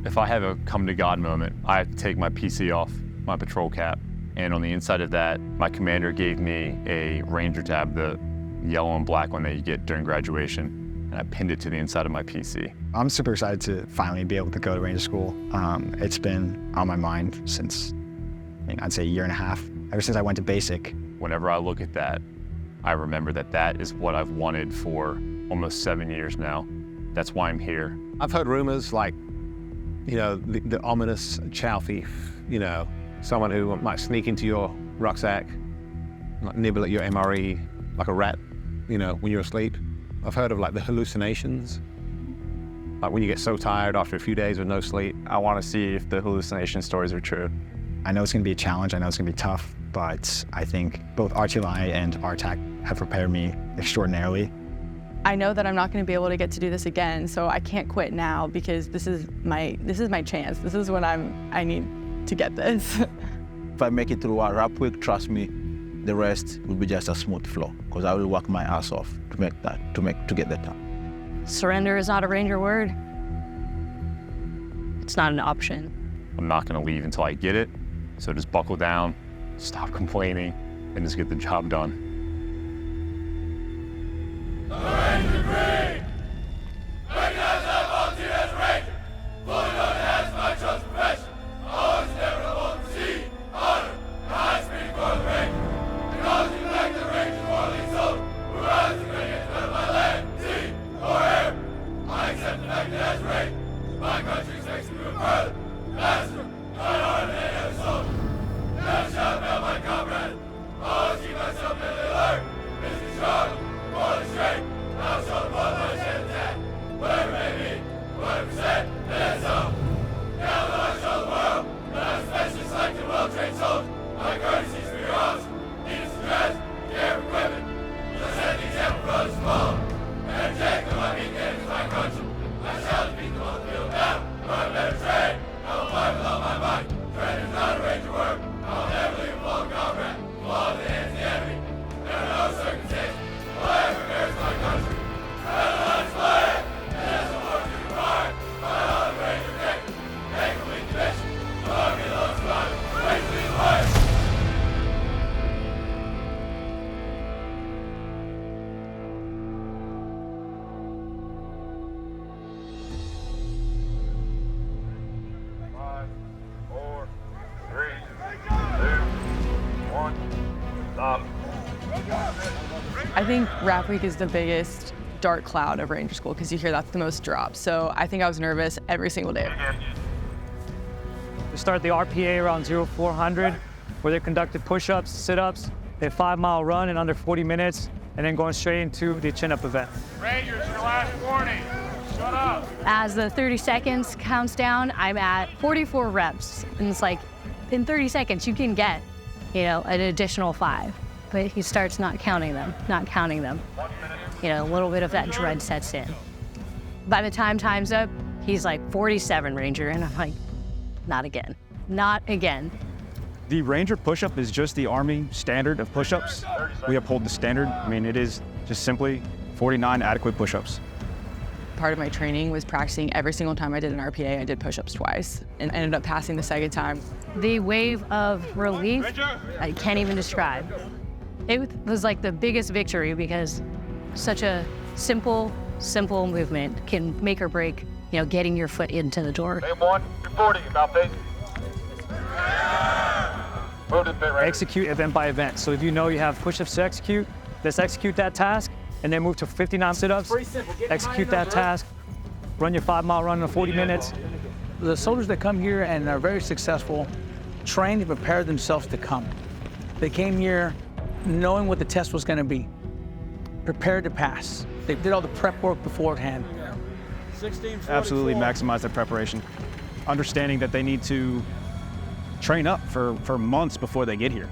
If I have a come to God moment, I have to take my PC off my patrol cap. And on the inside of that, my commander gave me a Ranger tab, the yellow and black one that you get during graduation. And I pinned it to the inside of my PC. I'm super excited to finally be able to go to Ranger School. It's been on my mind since, I'd say a year and a half, ever since I went to basic. Whenever I look at that, I remember that that is what I've wanted for almost 7 years now. That's why I'm here. I've heard rumors like, the ominous chow thief, someone who might sneak into your rucksack, like nibble at your MRE like a rat, when you're asleep. I've heard of like the hallucinations, like when you get so tired after a few days with no sleep. I want to see if the hallucination stories are true. I know it's going to be a challenge, I know it's going to be tough, but I think both RTLI and RTAC have prepared me extraordinarily. I know that I'm not going to be able to get to do this again, so I can't quit now because this is my chance. This is when I need to get this. If I make it through our rap week, trust me, the rest will be just a smooth flow because I will work my ass off to get that done. Surrender is not a Ranger word. It's not an option. I'm not going to leave until I get it. So just buckle down, stop complaining, and just get the job done. I think Rap Week is the biggest dark cloud of Ranger School because you hear that's the most drops. So I think I was nervous every single day. We start the RPA around 0400, where they conducted push-ups, sit-ups, a 5-mile run in under 40 minutes, and then going straight into the chin-up event. Rangers, your last warning. Shut up. As the 30 seconds counts down, I'm at 44 reps. And it's like, in 30 seconds, you can get, an additional 5. But he starts not counting them. A little bit of that dread sets in. By the time time's up, he's like 47 Ranger, and I'm like, not again. The Ranger push-up is just the Army standard of push-ups. We uphold the standard. It is just simply 49 adequate push-ups. Part of my training was practicing every single time I did an RPA, I did push-ups twice, and ended up passing the second time. The wave of relief, I can't even describe. It was like the biggest victory because such a simple movement can make or break, getting your foot into the door. Name 1, 240, about face. Execute event by event. So if you know you have push-ups to execute, let's execute that task, and then move to 59 sit-ups, execute that task, run your 5-mile run in 40 minutes. The soldiers that come here and are very successful train to prepare themselves to come. They came here knowing what the test was going to be, prepared to pass. They did all the prep work beforehand. Absolutely maximize their preparation, understanding that they need to train up for months before they get here.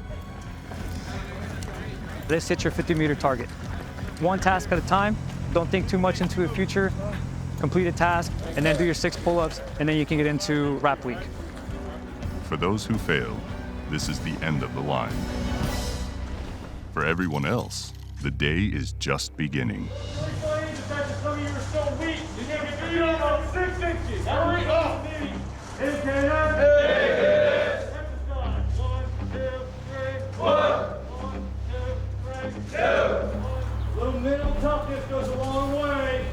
Let's hit your 50-meter target. One task at a time. Don't think too much into the future. Complete a task, and then do your 6 pull-ups, and then you can get into Rap Week. For those who failed, this is the end of the line. For everyone else, the day is just beginning. Some of you are so weak, you can't get 6 inches. Hurry up! Little mental toughness goes a long way.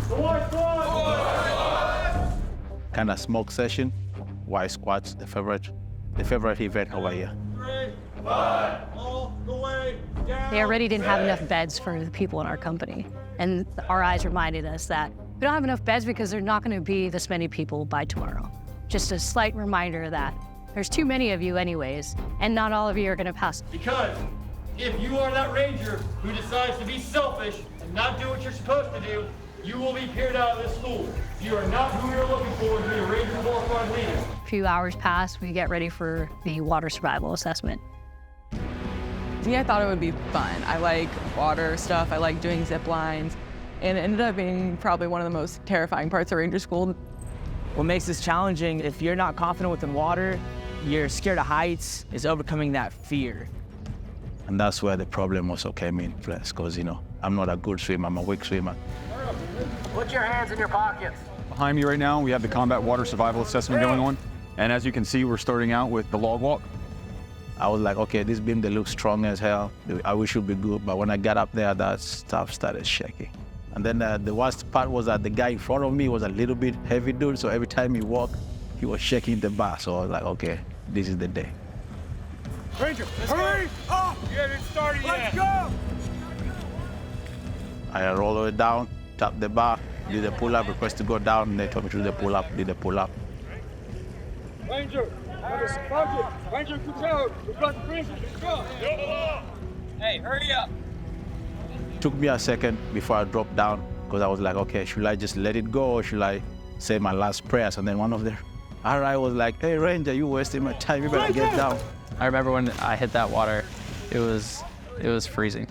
The white squad. Kind of smoke session, white squats, the favorite event over here. 3, 5, all the way down. They already didn't have enough beds for the people in our company. And our eyes reminded us that we don't have enough beds because there's not going to be this many people by tomorrow. Just a slight reminder that there's too many of you anyways, and not all of you are going to pass. Because if you are that ranger who decides to be selfish and not do what you're supposed to do, you will be peered out of this school. You are not who you're looking for to be a ranger warfighter leader. A few hours pass, we get ready for the water survival assessment. To me, I thought it would be fun. I like water stuff, I like doing zip lines, and it ended up being probably one of the most terrifying parts of Ranger School. What makes this challenging, if you're not confident within water, you're scared of heights, is overcoming that fear. And that's where the problem also came in place, because, I'm not a good swimmer, I'm a weak swimmer. Put your hands in your pockets. Behind me right now, we have the combat water survival assessment going on. And as you can see, we're starting out with the log walk. I was like, okay, this beam, they look strong as hell. I wish it would be good, but when I got up there, that stuff started shaking. And then the worst part was that the guy in front of me was a little bit heavy dude, so every time he walked, he was shaking the bar. So I was like, okay, this is the day. Ranger, hurry up! You haven't started yet. Let's go! I rolled it down, tapped the bar, did the pull-up, request to go down, and they told me to do the pull-up, did the pull-up. Ranger, Ranger, control. We've got the Ranger. Let's go. Hey, hurry up. Took me a second before I dropped down, because I was like, okay, should I just let it go, or should I say my last prayers? And then one of the RI was like, hey, Ranger, you wasting my time, you better get down. I remember when I hit that water, it was freezing.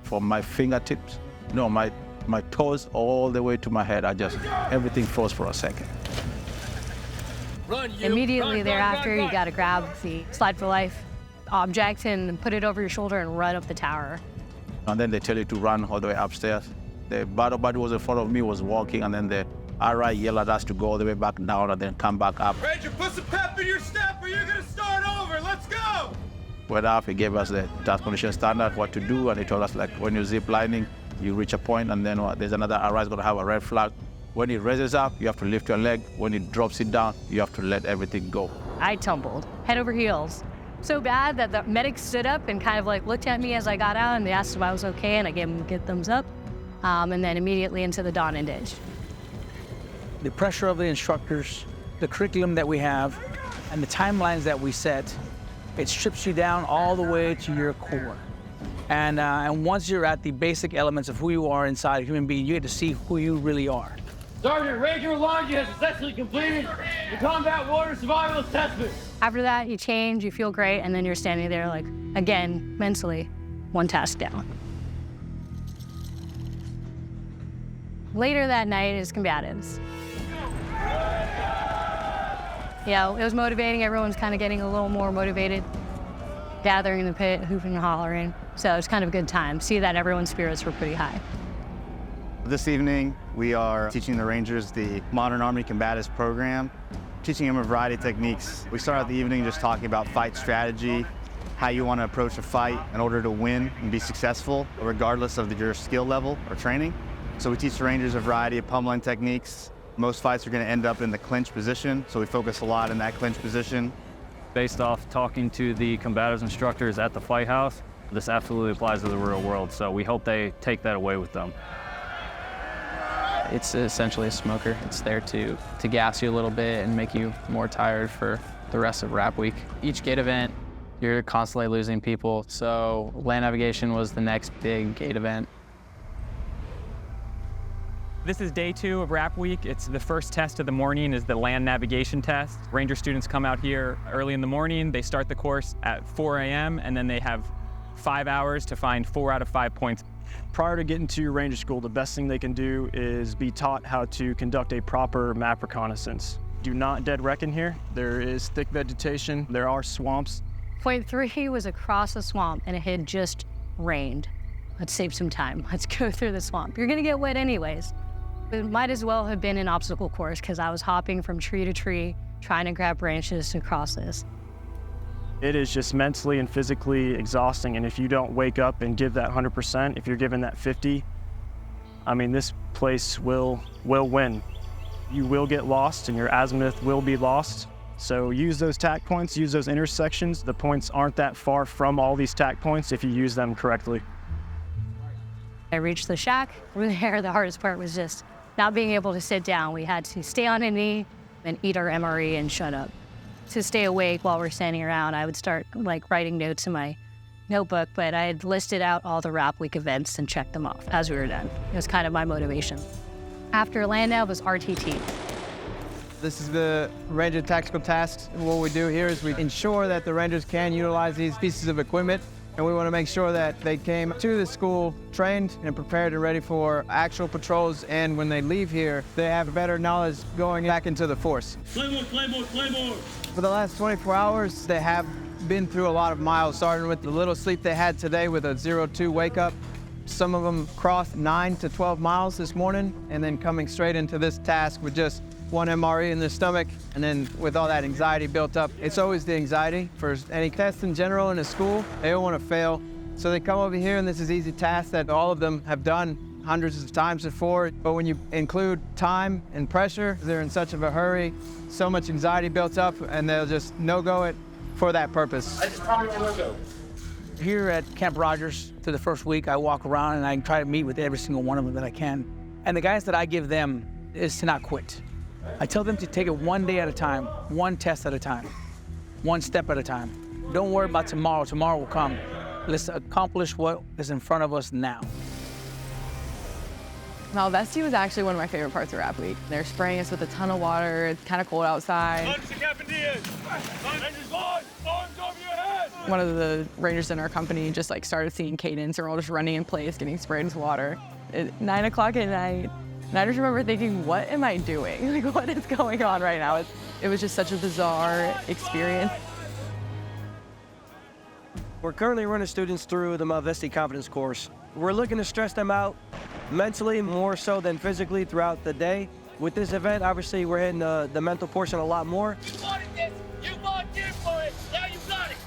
From my fingertips, my toes all the way to my head, everything froze for a second. Immediately thereafter, you got to grab the Slide for Life object and put it over your shoulder and run up the tower. And then they tell you to run all the way upstairs. The battle buddy was in front of me, was walking, and then the RI yelled at us to go all the way back down and then come back up. Ranger, put some pep in your step or you're going to start over. Let's go! Went up, he gave us the task condition standard, what to do, and he told us, like, when you're zip lining, you reach a point, and then there's another RI is going to have a red flag. When it raises up, you have to lift your leg. When it drops it down, you have to let everything go. I tumbled, head over heels. So bad that the medic stood up and kind of like looked at me as I got out, and they asked if I was okay, and I gave them a good thumbs up, and then immediately into the Dawn and Ditch. The pressure of the instructors, the curriculum that we have, and the timelines that we set, it strips you down all the way to your core. And once you're at the basic elements of who you are inside a human being, you get to see who you really are. Sergeant, Ranger Alonji has successfully completed the combat water survival assessment. After that, you change, you feel great, and then you're standing there like, again, mentally, one task down. Later that night is combatives. Yeah, it was motivating. Everyone's kind of getting a little more motivated, gathering in the pit, hooping and hollering. So it was kind of a good time. See that everyone's spirits were pretty high. This evening, we are teaching the Rangers the Modern Army Combatives program, teaching them a variety of techniques. We start out the evening just talking about fight strategy, how you want to approach a fight in order to win and be successful, regardless of your skill level or training. So we teach the Rangers a variety of pummeling techniques. Most fights are going to end up in the clinch position, so we focus a lot in that clinch position. Based off talking to the combatives instructors at the fight house, this absolutely applies to the real world, so we hope they take that away with them. It's essentially a smoker. It's there to gas you a little bit and make you more tired for the rest of RAP week. Each gate event, you're constantly losing people, so land navigation was the next big gate event. This is day 2 of RAP week. It's the first test of the morning is the land navigation test. Ranger students come out here early in the morning. They start the course at 4 a.m. and then they have 5 hours to find 4 out of 5 points. Prior to getting to Ranger School, the best thing they can do is be taught how to conduct a proper map reconnaissance. Do not dead reckon here. There is thick vegetation. There are swamps. Point 3 was across a swamp and it had just rained. Let's save some time. Let's go through the swamp. You're gonna get wet anyways. It might as well have been an obstacle course because I was hopping from tree to tree, trying to grab branches to cross this. It is just mentally and physically exhausting, and if you don't wake up and give that 100%, if you're giving that 50, I mean, this place will win. You will get lost, and your azimuth will be lost. So use those tack points, use those intersections. The points aren't that far from all these tack points if you use them correctly. I reached the shack. From there, the hardest part was just not being able to sit down. We had to stay on a knee and eat our MRE and shut up. To stay awake while we're standing around, I would start writing notes in my notebook, but I had listed out all the Rap Week events and checked them off as we were done. It was kind of my motivation. After land nav was RTT. This is the Ranger Tactical Tasks. What we do here is we ensure that the Rangers can utilize these pieces of equipment, and we want to make sure that they came to the school trained and prepared and ready for actual patrols, and when they leave here, they have better knowledge going back into the force. Claymore, Claymore, Claymore! For the last 24 hours, they have been through a lot of miles, starting with the little sleep they had today with a 0-2 wake up. Some of them crossed 9 to 12 miles this morning, and then coming straight into this task with just one MRE in their stomach, and then with all that anxiety built up. It's always the anxiety for any test in general in a school. They don't want to fail. So they come over here, and this is easy task that all of them have done hundreds of times before. But when you include time and pressure, they're in such of a hurry, so much anxiety built up, and they'll just no-go it for that purpose. I just probably want to go. Here at Camp Rogers, for the first week, I walk around and I try to meet with every single one of them that I can. And the guys that I give them is to not quit. I tell them to take it one day at a time, one test at a time, one step at a time. Don't worry about tomorrow. Tomorrow will come. Let's accomplish what is in front of us now. Malvesti was actually one of my favorite parts of Rap Week. They're spraying us with a ton of water. It's kind of cold outside. One of the Rangers in our company just started seeing cadence, and we're all just running in place, getting sprayed with water. At 9 o'clock at night, and I just remember thinking, what am I doing? What is going on right now? It was just such a bizarre experience. We're currently running students through the Malvesti Confidence course. We're looking to stress them out mentally more so than physically throughout the day. With this event, obviously, we're hitting the mental portion a lot more. You wanted this, you volunteered for it, now you got it.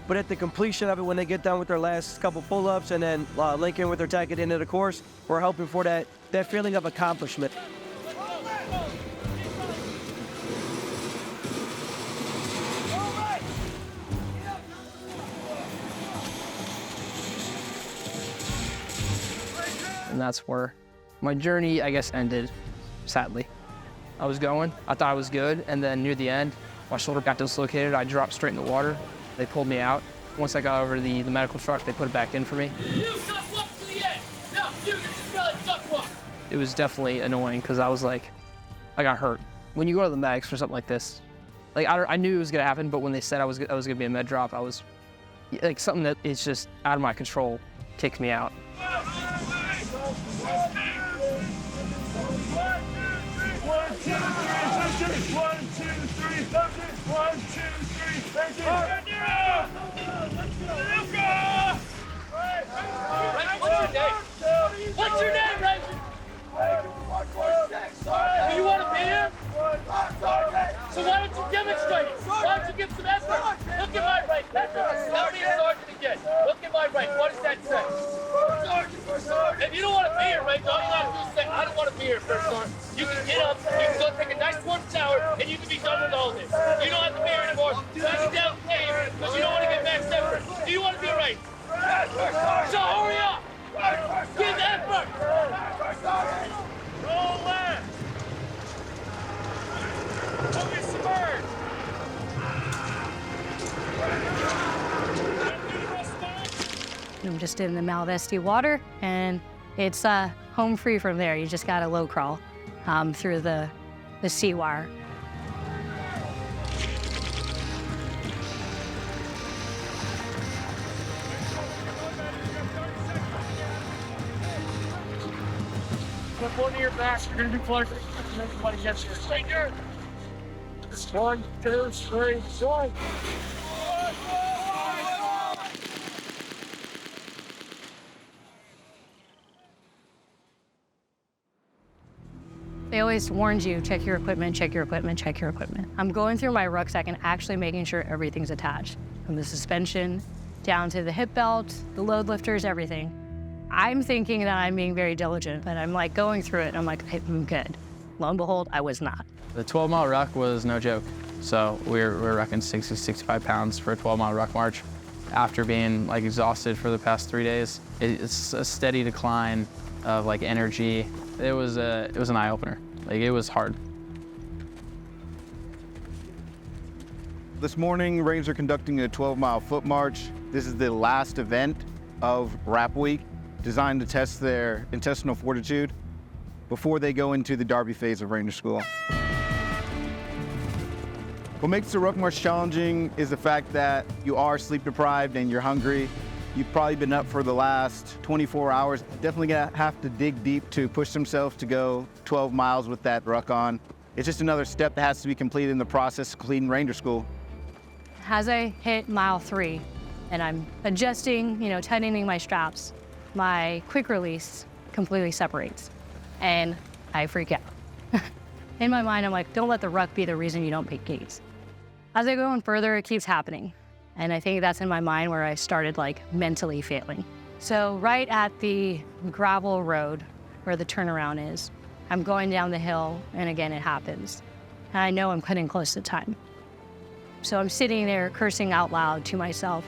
But at the completion of it, when they get done with their last couple pull-ups and then link in with their tag at the end of the course, we're hoping for that feeling of accomplishment. And that's where my journey, I guess, ended, sadly. I was going, I thought I was good, and then near the end, my shoulder got dislocated, I dropped straight in the water. They pulled me out. Once I got over to the medical truck, they put it back in for me. You got walk to the end. Now you get your belly duck walk. It was definitely annoying because I was like, I got hurt. When you go to the medics for something like this, I knew it was gonna happen, but when they said I was gonna be a med drop, I was something that is just out of my control kicked me out. 1, 2, 3. What's your name, Ranger? Do you want to be here? So why don't you demonstrate it? Why don't you give some effort? Look at my right. Tell me a sergeant again. Look at my right. What does that say? If you don't want to be here, Ranger, all you got to do is say, I don't want to be here, First Sergeant. You can get up, you can go take a nice warm shower, and you can be done with all this. You don't have to be here anymore. Put you down the cave because you don't want to get max effort. Do you want to be a Ranger? So hurry up! Give effort! Roll left! Don't be submerged! I'm just in the Malvesti water, and it's home free from there. You just got to low crawl through the sea wire. Put one to your back. You're going to do flush. Everybody gets here. Stay there. 1, 2, 3, join. They always warned you, check your equipment, check your equipment, check your equipment. I'm going through my rucksack and actually making sure everything's attached, from the suspension down to the hip belt, the load lifters, everything. I'm thinking that I'm being very diligent, but I'm like going through it and I'm like, hey, I'm good. Lo and behold, I was not. The 12-mile ruck was no joke. So we're rucking 60, 65 pounds for a 12-mile ruck march. After being like exhausted for the past 3 days, it's a steady decline of like energy. It was an eye-opener. Like, it was hard. This morning, Rangers are conducting a 12-mile foot march. This is the last event of Rap Week, designed to test their intestinal fortitude before they go into the Darby phase of Ranger School. What makes the Ruck March challenging is the fact that you are sleep deprived and you're hungry. You've probably been up for the last 24 hours. Definitely gonna have to dig deep to push themselves to go 12 miles with that ruck on. It's just another step that has to be completed in the process of completing Ranger School. As I hit mile 3 and I'm adjusting, tightening my straps, my quick release completely separates and I freak out. In my mind, I'm like, don't let the ruck be the reason you don't make gains. As I go on further, it keeps happening. And I think that's in my mind where I started like mentally failing. So right at the gravel road where the turnaround is, I'm going down the hill and again it happens. And I know I'm cutting close to time. So I'm sitting there cursing out loud to myself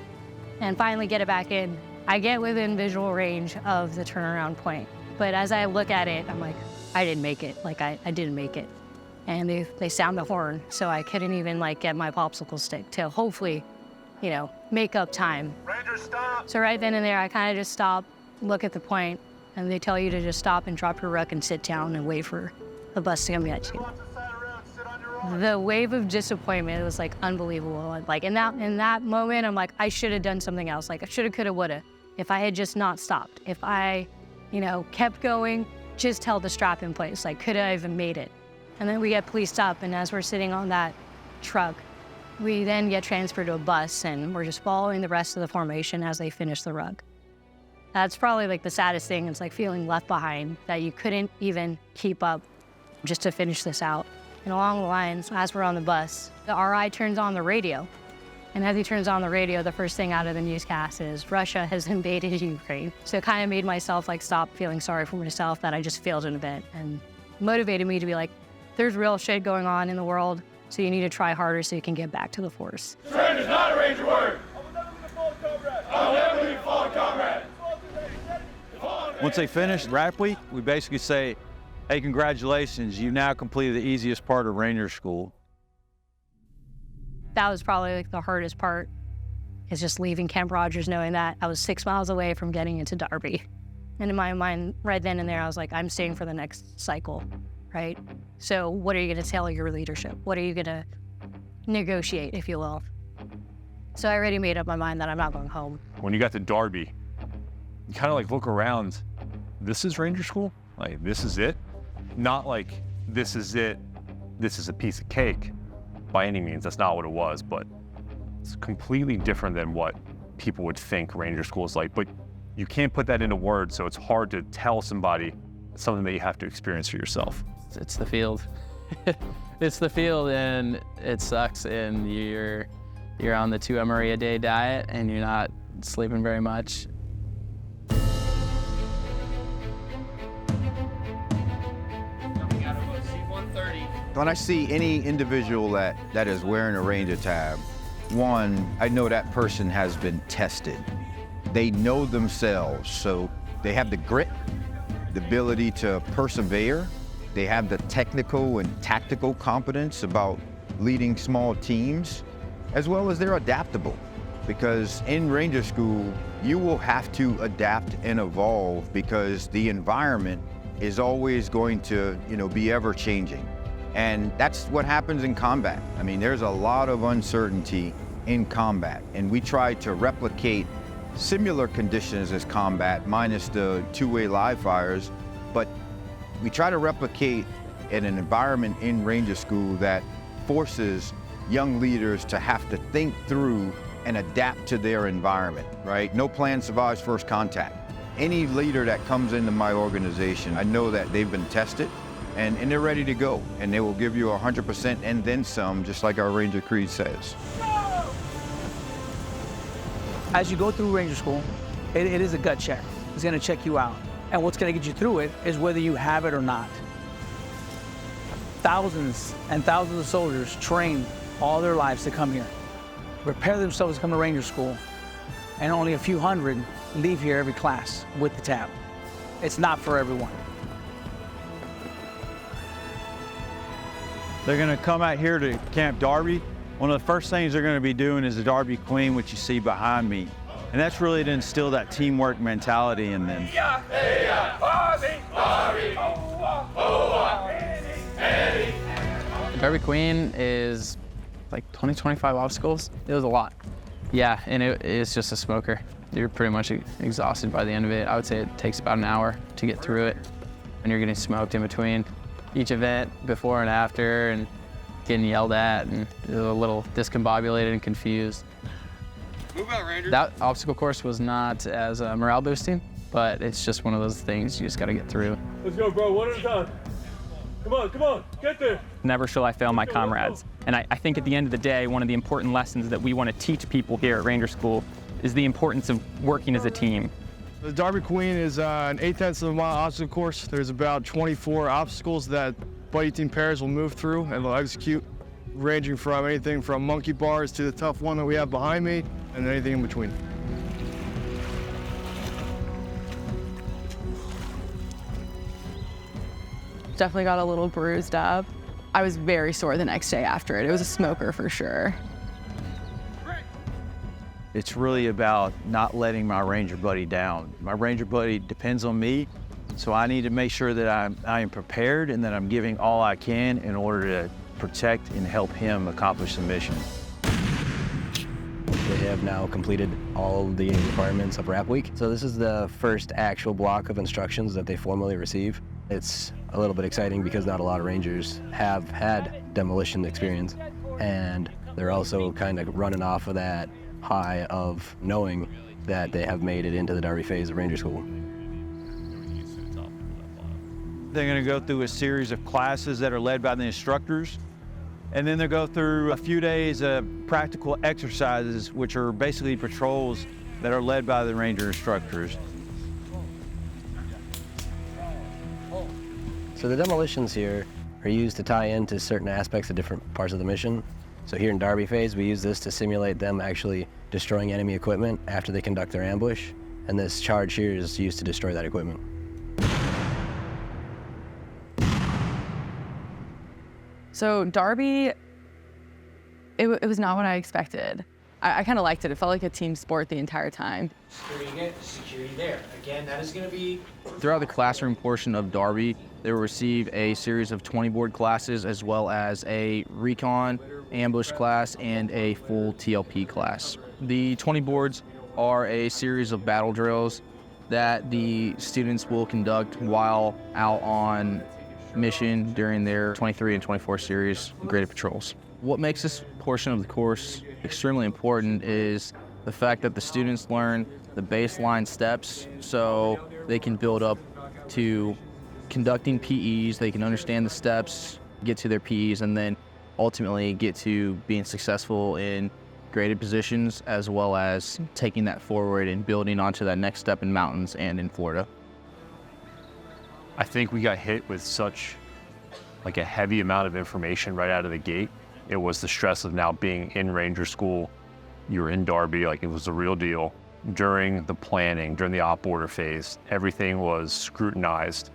and finally get it back in. I get within visual range of the turnaround point. But as I look at it, I'm like, I didn't make it. Like I didn't make it. And they sound the horn. So I couldn't even like get my popsicle stick to hopefully, make up time. Ranger, stop! So right then and there, I kind of just stop, look at the point, and they tell you to just stop and drop your ruck and sit down and wait for the bus to come get you. The wave of disappointment was like unbelievable. Like in that moment, I'm like, I should have done something else. Like I shoulda, coulda, woulda. If I had just not stopped. If I, kept going, just held the strap in place. Like could I even made it? And then we get policed up, and as we're sitting on that truck, we then get transferred to a bus, and we're just following the rest of the formation as they finish the ruck. That's probably like the saddest thing. It's like feeling left behind, that you couldn't even keep up just to finish this out. And along the lines, as we're on the bus, the RI turns on the radio. And as he turns on the radio, the first thing out of the newscast is Russia has invaded Ukraine. So it kind of made myself like stop feeling sorry for myself that I just failed an event, and motivated me to be like, there's real shit going on in the world, so you need to try harder so you can get back to the force. Surrender is not a Ranger word. I will never be a fallen comrade. Once they finish Rap Week, we basically say, hey, congratulations, you now completed the easiest part of Ranger School. That was probably like the hardest part, is just leaving Camp Rogers knowing that I was 6 miles away from getting into Darby. And in my mind, right then and there, I was like, I'm staying for the next cycle, right? So what are you gonna tell your leadership? What are you gonna negotiate, if you will? So I already made up my mind that I'm not going home. When you got to Darby, you kind of like look around, this is Ranger School? Like, this is it? Not like, this is it, this is a piece of cake. By any means, that's not what it was, but it's completely different than what people would think Ranger School is like. But you can't put that into words, so it's hard to tell somebody something that you have to experience for yourself. It's the field. It's the field, and it sucks, and you're on the 2 MRE a day diet, and you're not sleeping very much. When I see any individual that is wearing a Ranger tab, one, I know that person has been tested. They know themselves, so they have the grit, the ability to persevere. They have the technical and tactical competence about leading small teams, as well as they're adaptable. Because in Ranger School, you will have to adapt and evolve because the environment is always going to, be ever changing. And that's what happens in combat. I mean, there's a lot of uncertainty in combat, and we try to replicate similar conditions as combat, minus the two-way live fires, but we try to replicate in an environment in Ranger School that forces young leaders to have to think through and adapt to their environment, right? No plan survives first contact. Any leader that comes into my organization, I know that they've been tested, and they're ready to go. And they will give you 100% and then some, just like our Ranger Creed says. As you go through Ranger School, it is a gut check. It's gonna check you out. And what's gonna get you through it is whether you have it or not. Thousands and thousands of soldiers train all their lives to come here, prepare themselves to come to Ranger School, and only a few hundred leave here every class with the tab. It's not for everyone. They're gonna come out here to Camp Darby. One of the first things they're gonna be doing is the Darby Queen, which you see behind me. And that's really to instill that teamwork mentality in them. The Darby Queen is like 20, 25 obstacles. It was a lot. Yeah, and it's just a smoker. You're pretty much exhausted by the end of it. I would say it takes about an hour to get through it. And you're getting smoked in between each event, before and after, and getting yelled at and a little discombobulated and confused. Move out, Ranger. That obstacle course was not as morale boosting, but it's just one of those things you just got to get through. Let's go, bro. One at a time. Come on, get there. Never shall I fail my comrades. And I think at the end of the day, one of the important lessons that we want to teach people here at Ranger School is the importance of working as a team. The Darby Queen is an 0.8 of a mile obstacle course. There's about 24 obstacles that buddy team pairs will move through and they'll execute, ranging from anything from monkey bars to the tough one that we have behind me and anything in between. Definitely got a little bruised up. I was very sore the next day after it. It was a smoker for sure. It's really about not letting my Ranger buddy down. My Ranger buddy depends on me, so I need to make sure that I am prepared and that I'm giving all I can in order to protect and help him accomplish the mission. They have now completed all the requirements of Rap Week. So this is the first actual block of instructions that they formally receive. It's a little bit exciting because not a lot of Rangers have had demolition experience, and they're also kind of running off of that high of knowing that they have made it into the Darby phase of Ranger School. They're going to go through a series of classes that are led by the instructors, and then they'll go through a few days of practical exercises, which are basically patrols that are led by the Ranger instructors. So the demolitions here are used to tie into certain aspects of different parts of the mission. So here in Darby phase, we use this to simulate them actually destroying enemy equipment after they conduct their ambush. And this charge here is used to destroy that equipment. So Darby, it was not what I expected. I kind of liked it. It felt like a team sport the entire time. Securing it, security there. Again, that is going to be... Throughout the classroom portion of Darby, they will receive a series of 20 board classes as well as a recon, ambush class, and a full TLP class. The 20 boards are a series of battle drills that the students will conduct while out on mission during their 23 and 24 series graded patrols. What makes this portion of the course extremely important is the fact that the students learn the baseline steps so they can build up to conducting PEs, they can understand the steps, get to their PEs, and then ultimately get to being successful in graded positions, as well as taking that forward and building onto that next step in mountains and in Florida. I think we got hit with such like a heavy amount of information right out of the gate. It was the stress of now being in Ranger School. You were in Darby, like it was the real deal. During the planning, during the op order phase, everything was scrutinized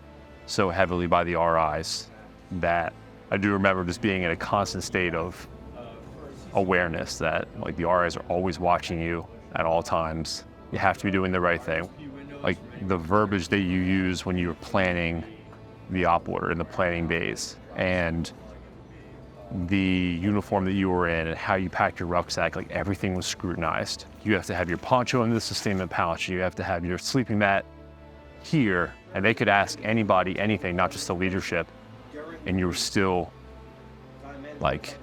so heavily by the RIs that I do remember just being in a constant state of awareness that like the RIs are always watching you at all times. You have to be doing the right thing. Like the verbiage that you use when you were planning the op order in the planning days, and the uniform that you were in and how you packed your rucksack, like everything was scrutinized. You have to have your poncho in the sustainment pouch, you have to have your sleeping mat here, and they could ask anybody anything, not just the leadership, and you were still like,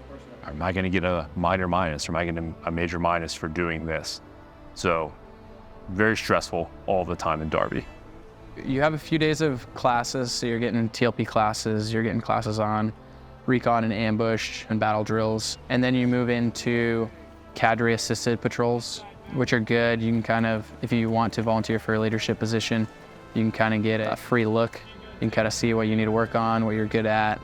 am I gonna get a minor minus or am I getting a major minus for doing this? So very stressful all the time in Darby. You have a few days of classes, so you're getting TLP classes, you're getting classes on recon and ambush and battle drills. And then you move into cadre assisted patrols, which are good. You can kind of, if you want to volunteer for a leadership position, you can kind of get a free look. You can kind of see what you need to work on, what you're good at.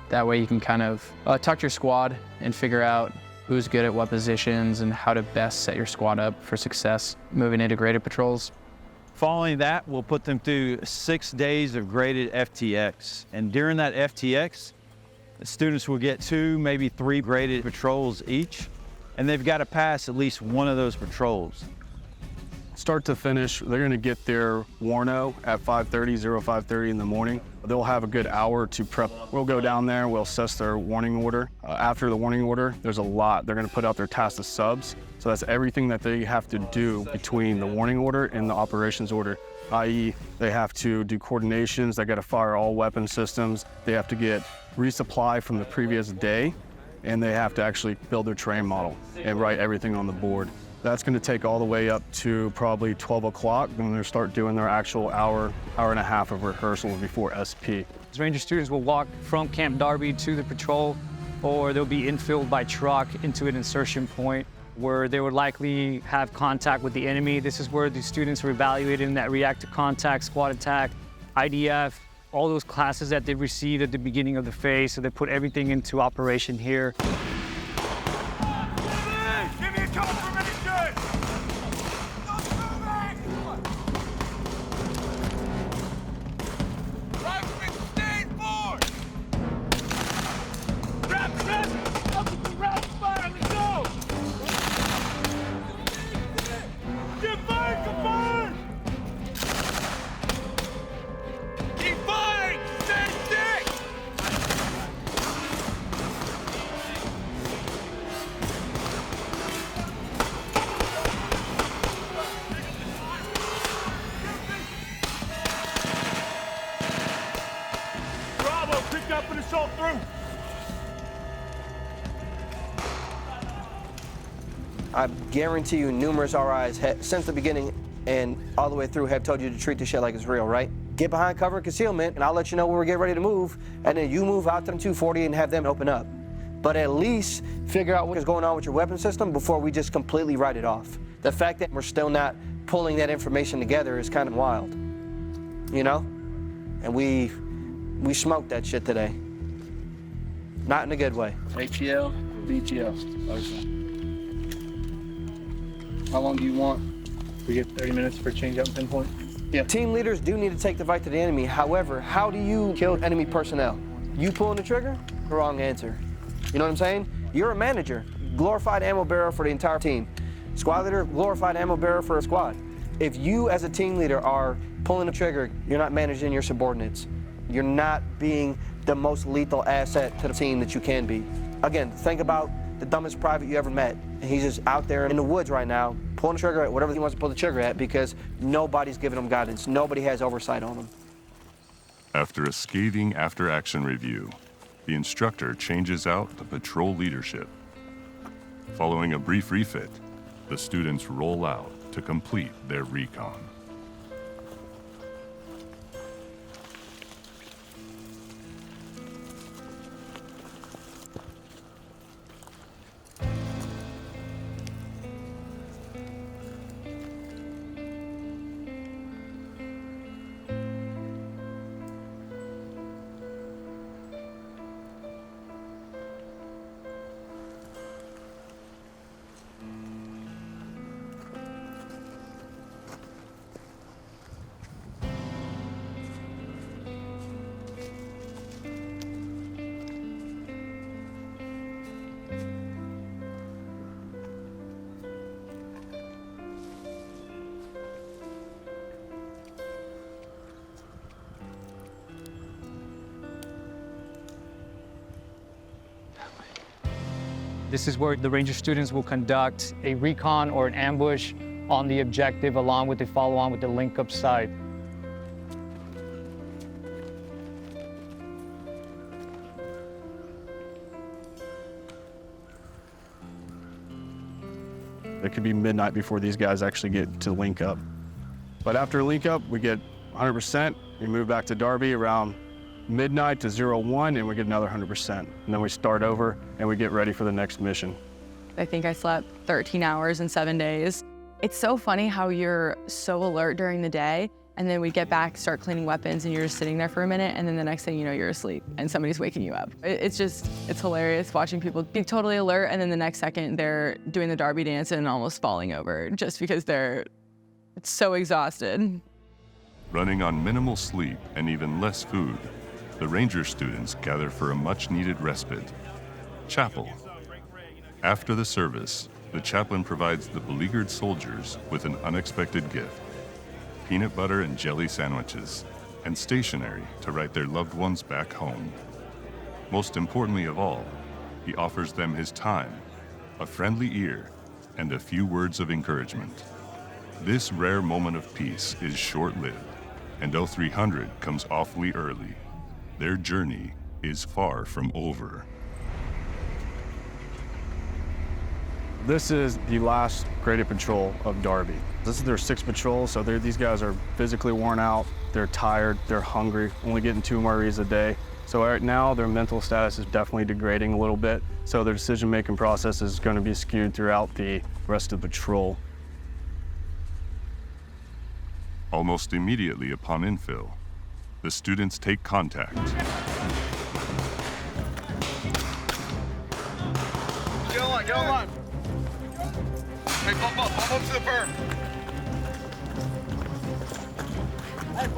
That way you can kind of tuck your squad and figure out who's good at what positions and how to best set your squad up for success moving into graded patrols. Following that, we'll put them through 6 days of graded FTX. And during that FTX, the students will get 2, maybe 3 graded patrols each, and they've got to pass at least one of those patrols. Start to finish, they're going to get their warno at 5:30 in the morning. They'll have a good hour to prep. We'll go down there, we'll assess their warning order. After the warning order, there's a lot. They're going to put out their task of subs. So that's everything that they have to do between the warning order and the operations order, i.e. they have to do coordinations, they got to fire all weapon systems, they have to get resupply from the previous day, and they have to actually build their terrain model and write everything on the board. That's going to take all the way up to probably 12 o'clock when they start doing their actual hour and a half of rehearsals before SP. Ranger students will walk from Camp Darby to the patrol, or they'll be infilled by truck into an insertion point where they would likely have contact with the enemy. This is where the students are evaluated in that react to contact, squad attack, IDF, all those classes that they received at the beginning of the phase. So they put everything into operation here. I guarantee you numerous RIs since the beginning and all the way through have told you to treat this shit like it's real, right? Get behind cover and concealment, and I'll let you know when we get ready to move, and then you move out to them 240 and have them open up. But at least figure out what is going on with your weapon system before we just completely write it off. The fact that we're still not pulling that information together is kind of wild, you know? And we smoked that shit today. Not in a good way. ATL, BTL. Okay. How long do you want? We get 30 minutes for change out and pinpoint? Yeah. Team leaders do need to take the fight to the enemy. However, how do you kill enemy personnel? You pulling the trigger? Wrong answer. You know what I'm saying? You're a manager, glorified ammo bearer for the entire team. Squad leader, glorified ammo bearer for a squad. If you as a team leader are pulling the trigger, you're not managing your subordinates. You're not being the most lethal asset to the team that you can be. Again, think about the dumbest private you ever met. And he's just out there in the woods right now, pulling the trigger at whatever he wants to pull the trigger at because nobody's giving him guidance. Nobody has oversight on him. After a scathing after-action review, the instructor changes out the patrol leadership. Following a brief refit, the students roll out to complete their recon. This is where the Ranger students will conduct a recon or an ambush on the objective along with the follow-on with the link-up side. It could be midnight before these guys actually get to link up. But after link up, we get 100%. We move back to Darby around midnight to 01, and we get another 100%. And then we start over and we get ready for the next mission. I think I slept 13 hours in 7 days. It's so funny how you're so alert during the day, and then we get back, start cleaning weapons, and you're just sitting there for a minute, and then the next thing you know, you're asleep, and somebody's waking you up. It's hilarious watching people be totally alert, and then the next second, they're doing the Darby dance and almost falling over, just because they're so exhausted. Running on minimal sleep and even less food, the Ranger students gather for a much-needed respite. Chapel. After the service, the chaplain provides the beleaguered soldiers with an unexpected gift: peanut butter and jelly sandwiches, and stationery to write their loved ones back home. Most importantly of all, he offers them his time, a friendly ear, and a few words of encouragement. This rare moment of peace is short-lived, and 0300 comes awfully early. Their journey is far from over. This is the last graded patrol of Darby. This is their 6th patrol, so these guys are physically worn out, they're tired, they're hungry, only getting 2 MREs a day. So right now, their mental status is definitely degrading a little bit, so their decision-making process is going to be skewed throughout the rest of the patrol. Almost immediately upon infill, the students take contact. Get on line, get on line. Hey, bump up to the berm. Right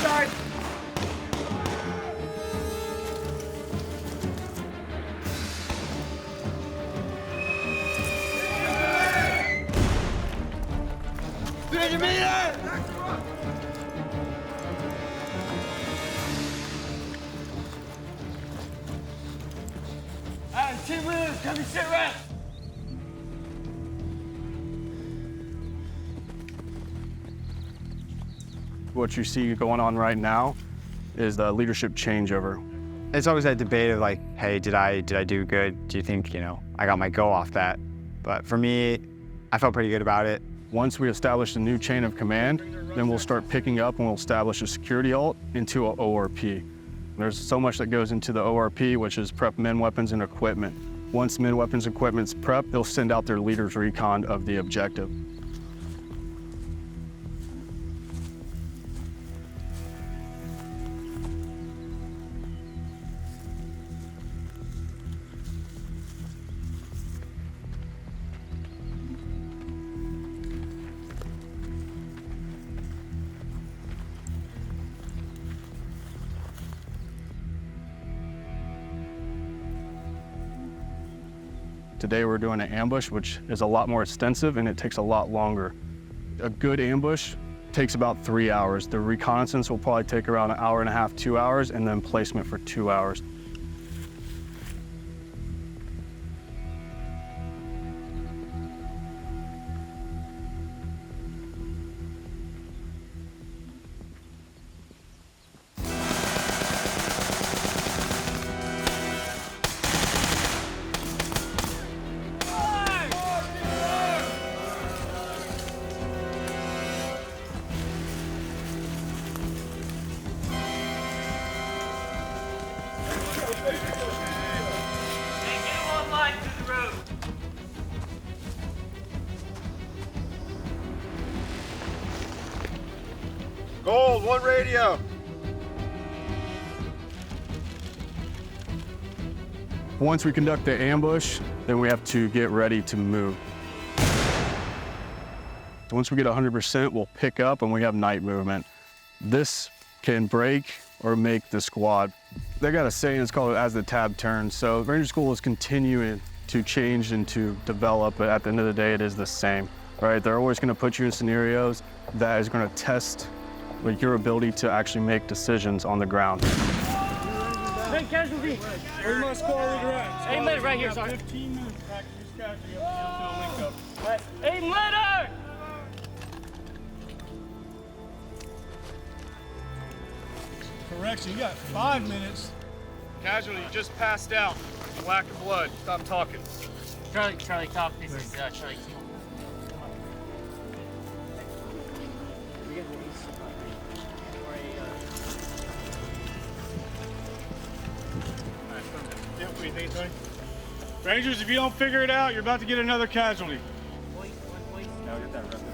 side. Team leaders, come and sit rest. What you see going on right now is the leadership changeover. It's always that debate of like, hey, did I do good? Do you think, I got my go off that? But for me, I felt pretty good about it. Once we establish a new chain of command, then we'll start picking up and we'll establish a security alt into an ORP. There's so much that goes into the ORP, which is prep men, weapons, and equipment. Once men, weapons, and equipment's prepped, they'll send out their leader's recon of the objective. Today we're doing an ambush, which is a lot more extensive and it takes a lot longer. A good ambush takes about 3 hours. The reconnaissance will probably take around 1.5 hours, 2 hours, and then placement for 2 hours. Gold, 1 radio. Once we conduct the ambush, then we have to get ready to move. Once we get 100%, we'll pick up and we have night movement. This can break or make the squad. They got a saying, it's called as the tab turns. So Ranger School is continuing to change and to develop, but at the end of the day, it is the same, right? They're always gonna put you in scenarios that is gonna test your ability to actually make decisions on the ground. Hey, casualty. Where's my squad leader at? Aim letter right here, Sergeant. 15 minutes back to this casualty up to a link up. Aim letter! Correction, you got 5 minutes. Casualty just passed out. Lack of blood. Stop talking. Charlie, talk. This is Charlie. What do you think, Tony? Rangers, if you don't figure it out, you're about to get another casualty. Now get that rest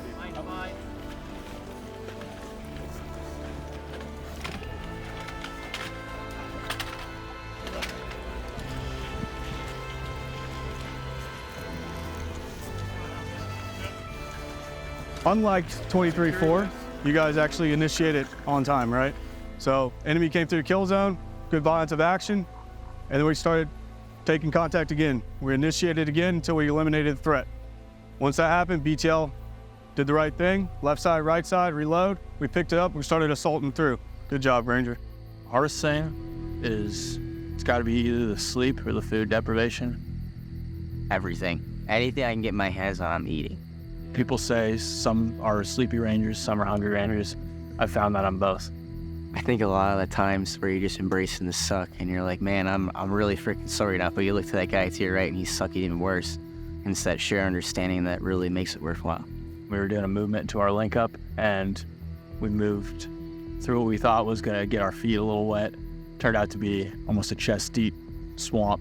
Unlike 23-4, you guys actually initiated on time, right? So enemy came through the kill zone, good violence of action, and then we started taking contact again. We initiated again until we eliminated the threat. Once that happened, BTL did the right thing, left side, right side, reload. We picked it up, we started assaulting through. Good job, Ranger. Hardest thing is it's gotta be either the sleep or the food deprivation. Everything. Anything I can get my hands on, I'm eating. People say some are sleepy rangers, some are hungry rangers. I've found that on both. I think a lot of the times where you're just embracing the suck and you're like, man, I'm really freaking sorry now, but you look to that guy to your right and he's sucking even worse. And it's that shared understanding that really makes it worthwhile. We were doing a movement to our link up and we moved through what we thought was gonna get our feet a little wet. Turned out to be almost a chest deep swamp.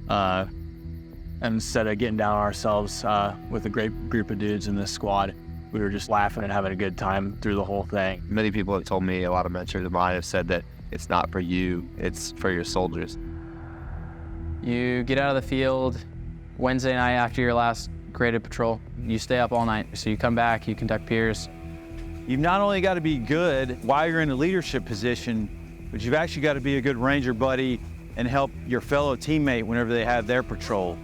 And instead of getting down on ourselves with a great group of dudes in this squad, we were just laughing and having a good time through the whole thing. Many people have told me, a lot of mentors of mine have said that it's not for you, it's for your soldiers. You get out of the field Wednesday night after your last graded patrol. You stay up all night. So you come back, you conduct peers. You've not only got to be good while you're in a leadership position, but you've actually got to be a good ranger buddy and help your fellow teammate whenever they have their patrol.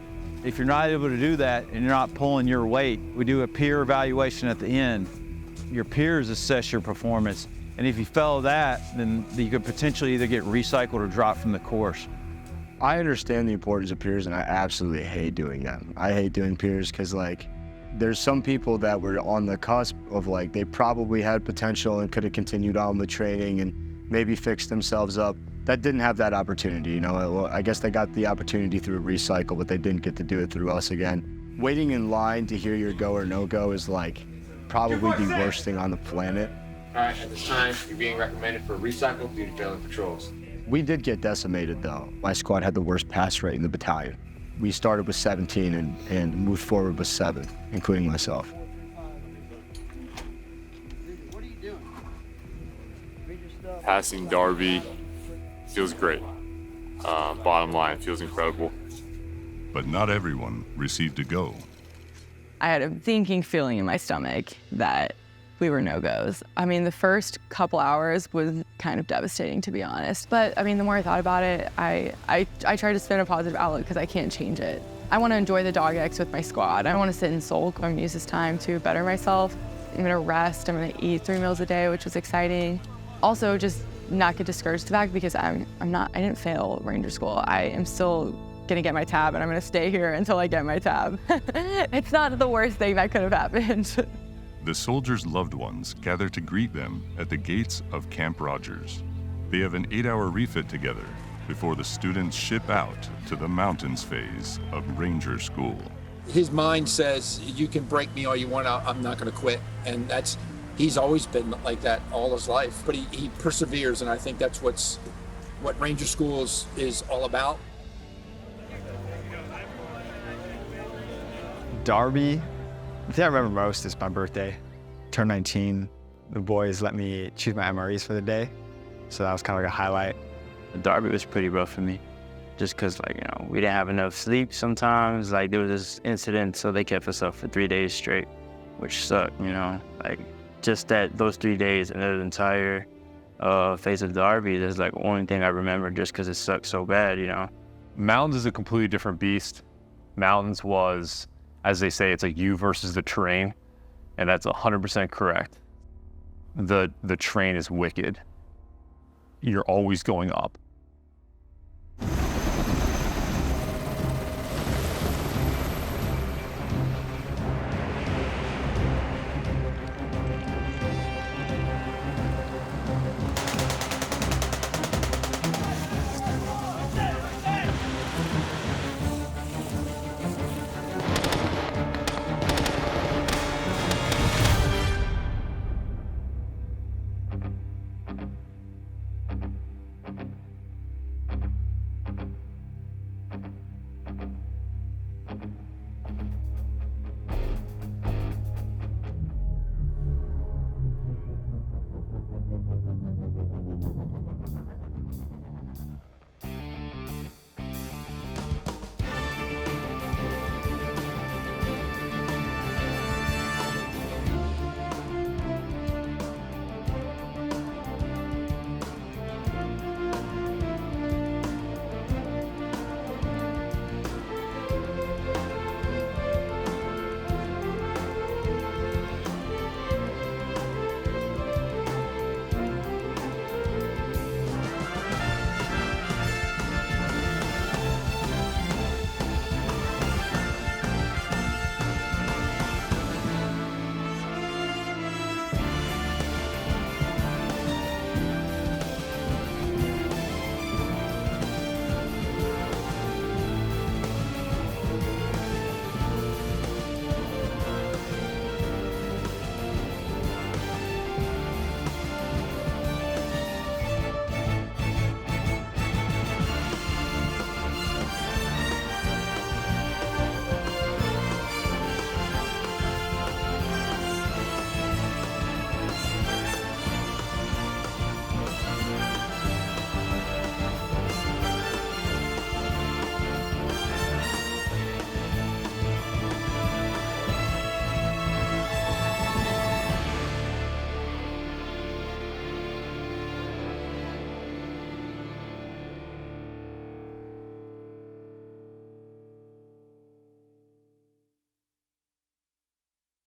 If you're not able to do that and you're not pulling your weight, we do a peer evaluation at the end. Your peers assess your performance, and if you fail that, then you could potentially either get recycled or dropped from the course. I understand the importance of peers, and I absolutely hate doing them. I hate doing peers because, like, there's some people that were on the cusp of, like, they probably had potential and could have continued on with training and maybe fixed themselves up. That didn't have that opportunity, you know. I guess they got the opportunity through a recycle, but they didn't get to do it through us again. Waiting in line to hear your go or no go is like probably the worst thing on the planet. All right, at this time, you're being recommended for recycle due to failing patrols. We did get decimated though. My squad had the worst pass rate in the battalion. We started with 17 and moved forward with 7, including myself. Passing Darby feels great. Bottom line, feels incredible. But not everyone received a go. I had a sinking feeling in my stomach that we were no-goes. I mean, the first couple hours was kind of devastating, to be honest. But I mean, the more I thought about it, I tried to spin a positive outlook because I can't change it. I want to enjoy the dog X with my squad. I don't want to sit and sulk. I'm going to use this time to better myself. I'm going to rest. I'm going to eat 3 meals a day, which was exciting. Also, just not get discouraged the fact because I didn't fail Ranger School. I am still gonna get my tab and I'm gonna stay here until I get my tab. It's not the worst thing that could have happened. The soldiers' loved ones gather to greet them at the gates of Camp Rogers. They have an 8-hour refit together before the students ship out to the mountains phase of Ranger School. His mind says, you can break me all you want, I'm not gonna quit. And he's always been like that all his life, but he perseveres, and I think that's what Ranger School is all about. Darby, the thing I remember most is my birthday. Turned 19, the boys let me choose my MREs for the day, so that was kind of like a highlight. Darby was pretty rough for me, just because, like, you know, we didn't have enough sleep sometimes. Like, there was this incident, so they kept us up for 3 days straight, which sucked, you know, like, just those 3 days and the entire phase of Darby, that's like the only thing I remember just because it sucked so bad, you know. Mountains is a completely different beast. Mountains was, as they say, it's like you versus the terrain, and that's 100% correct. The terrain is wicked. You're always going up.